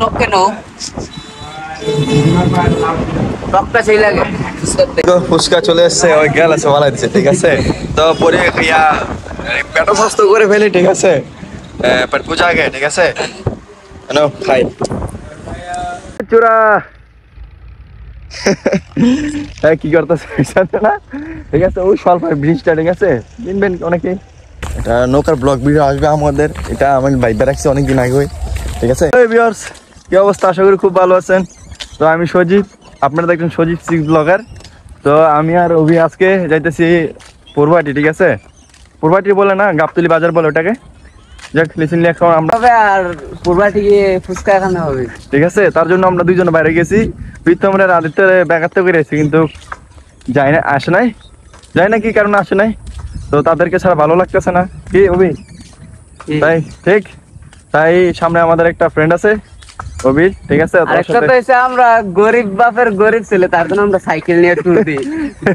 টক কেন টকটা সেই লাগে ফুচকা চলে এসছে ওই গেল আছে বলা দিচ্ছে ঠিক আছে তো পরে ইয়া পেট স্বাস্থ্য করে ফেলি ঠিক আছে পেট পূজা আগে ঠিক আছে নাও খাই চুরা কি করতেছে না ঠিক আছে ওই স্বল্প ব্রিজটা ঠিক আছে কিনবেন অনেকে এটা নৌকার ব্লগ ভিডিও আসবে আমাদের এটা আমি ভাইবা রাখছি অনেকদিন আগে ঠিক আছে ভিউয়ার্স কি অবস্থা আশা করি খুব ভালো আছেন তো আমি সজীব আপনারা দেখছেন সজীব সিক্স ব্লগার তো আমি আর অভি আজকে যাইতেছি পূর্বহাটি ঠিক আছে পূর্বহাটি বলে না গাবতলি বাজার বলে ওটাকে যাক রিসেন্টলি এখন আমরা আর পূর্বহাটি গিয়ে ফুচকা খাওয়া হবে ঠিক আছে তার জন্য আমরা দুইজন বাইরে গেছি প্রীতমের আদিত্যের ব্যাঘাত করে এসেছি কিন্তু যাই না আসে নাই যাই না কি কারণে আসে নাই তো তাদেরকে ছাড়া ভালো লাগতেছে না কি অভি তাই ঠিক তাই সামনে আমাদের একটা ফ্রেন্ড আছে অভি ঠিক আছে আরেকটা তো এসে আমরা গরিব বাপের গরিব ছেলে তার জন্য আমরা সাইকেল নিয়ে ট্যুর দিই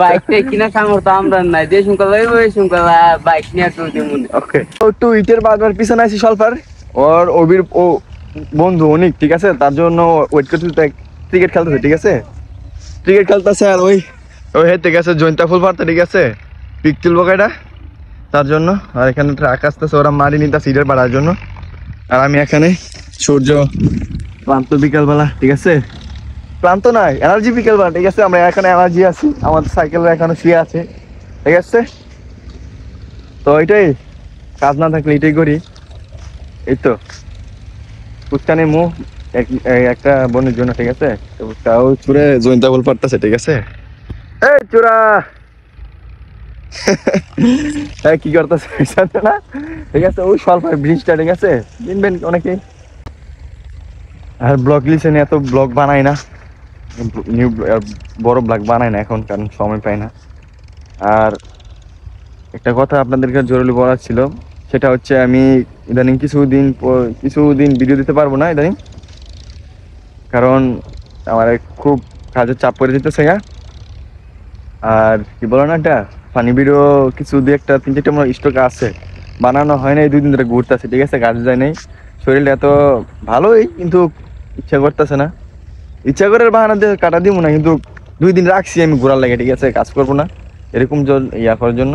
বাইকটা কিনা সামর্থ্য আমরা নাই যে শুনকাল লইব ওই শুনকাল বাইক নিয়ে ট্যুর দিই মনে ওকে তো ইটের বাজার পিছনে আছি সলফার ওর অভির ও বন্ধু অনেক ঠিক আছে তার জন্য ওয়েট করতে ক্রিকেট খেলতেছে ঠিক আছে ক্রিকেট খেলতেছে আর ওই ওই হেঁটে গেছে জয়ন্তা ফুল পারতে ঠিক আছে পিক তুলবো এটা তার জন্য আর এখানে ট্রাক আসতেছে ওরা মারি নিতে সিটের পাড়ার জন্য আর আমি এখানে সূর্য ক্লান্ত বিকালবেলা ঠিক আছে ক্লান্ত নয় এনার্জি বিকালবেলা ঠিক আছে আমরা এখানে এনার্জি আছি আমাদের সাইকেলের এখনো শুয়ে আছে ঠিক আছে তো এটাই কাজ না থাকলে এটাই করি এই তো ফুচকানি মুখ একটা বোনের জন্য ঠিক আছে তো তাও চুরে জয়ন্তা বল পারতেছে ঠিক আছে এই চূড়া কি করতেছে না ঠিক আছে ওই স্বল্প ব্রিজটা ঠিক আছে কিনবেন অনেকে আর ব্লগ লিখছেন এত ব্লগ বানাই না নিউ বড় ব্লগ বানাই না এখন কারণ সময় পাই না আর একটা কথা আপনাদেরকে জরুরি বলার ছিল সেটা হচ্ছে আমি ইদানিং কিছুদিন ভিডিও দিতে পারবো না ইদানিং কারণ আমার খুব কাজের চাপ পড়ে যেতেছে আর কি বলো না এটা ফানি ভিডিও কিছু দিয়ে একটা 3-4টা আমার স্টক আছে বানানো হয় না এই 2 দিন ধরে ঘুরতেছে ঠিক আছে কাজ যায় নাই শরীরটা এত ভালোই কিন্তু ইচ্ছা করতেছে না ইচ্ছা করে বাহানা দিয়ে কাটা দিব না কিন্তু 2 দিন রাখছি আমি ঘোরার লাগে ঠিক আছে কাজ করবো না এরকম ইয়া করার জন্য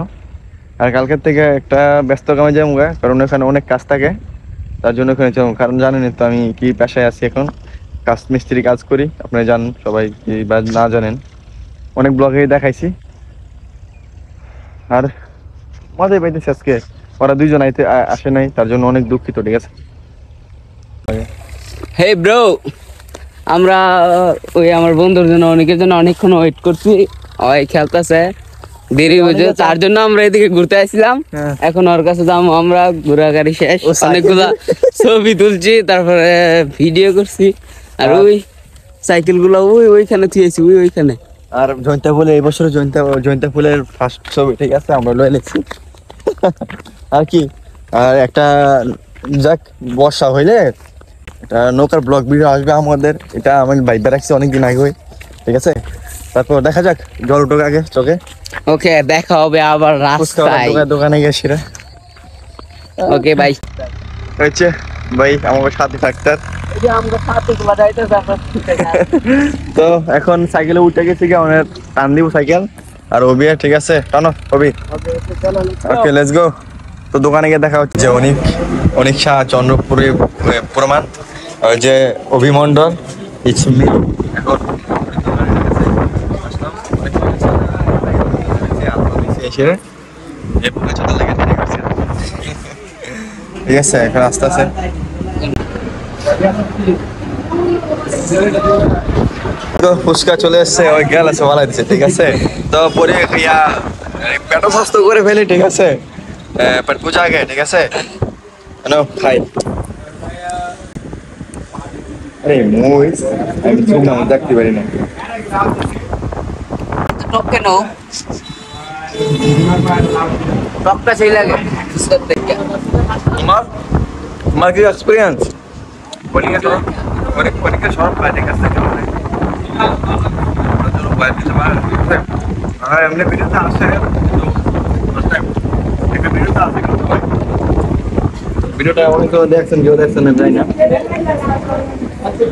আর কালকের থেকে একটা ব্যস্ত কামে যাবো কারণ এখানে অনেক কাজ থাকে তার জন্য ওখানে যাবো কারণ জানেন তো আমি কি পেশায় আছি এখন কাজ মিস্ত্রি কাজ করি আপনারা জানেন সবাই কি বা না জানেন অনেক ব্লগে দেখাইছি আর মজাই পাইতেছি আজকে ওরা 2জন আসে নাই তার জন্য অনেক দুঃখিত ঠিক আছে হে ব্রো আমরা ওই আমার বন্ধুর জন্য অনেকের জন্য অনেকক্ষণ ওয়েট করছি ওই খেলতেছে দেরি হয়েছে তার জন্য আমরা এদিকে ঘুরতে আসছিলাম এখন ওর কাছে যাবো আমরা ঘোরাঘুরি শেষ অনেকগুলা ছবি তুলছি তারপরে ভিডিও করছি আর ওই সাইকেল গুলা ওইখানে থুয়েছি ওইখানে আর জয়ন্তা ফুলে এই বছর জয়ন্তা ফুলের ফার্স্ট ছবি ঠিক আছে আমরা লয়ে লিখছি আর কি আর একটা যাক বর্ষা হইলে এটা নৌকার ব্লগ ভিডিও আসবে আমাদের এটা আমি ভাইবা রাখছি অনেকদিন আগে ঠিক আছে তারপর দেখা যাক জল উঠুক আগে চোখে ওকে দেখা হবে আবার রাস্তায় দোকানে গেছি রে ওকে বাই হচ্ছে ভাই আমার সাথে থাকতার তো এখন সাইকেলে উঠে গেছি কি অনেক টান দিব সাইকেল আর অভি ঠিক আছে টানো অভি ওকে লেটস গো তো দোকানে গিয়ে দেখা হচ্ছে অনেক শাহ চন্দ্রপুরে প্রমাণ ওই যে অভিমন্ডল ইটস মি এখন ঠিক আছে এখন আস্তে আস্তে ফুচকা চলে এসছে ওই গেল আছে বলা দিচ্ছে ঠিক আছে তো পরে ইয়া পেট স্বাস্থ্য করে ফেলি ঠিক আছে পেট পূজা আগে ঠিক আছে নাও খাই আরে মুই আমি চুপ না দেখতে পারি না টক কেন টকটা সেই লাগে তোমার কি এক্সপিরিয়েন্স পরীক্ষা সব পাই ঠিক আছে এমনি ভিডিওতে আসে ভিডিওটা অনেক দেখছেন কেউ দেখছেন না তাই না আচ্ছা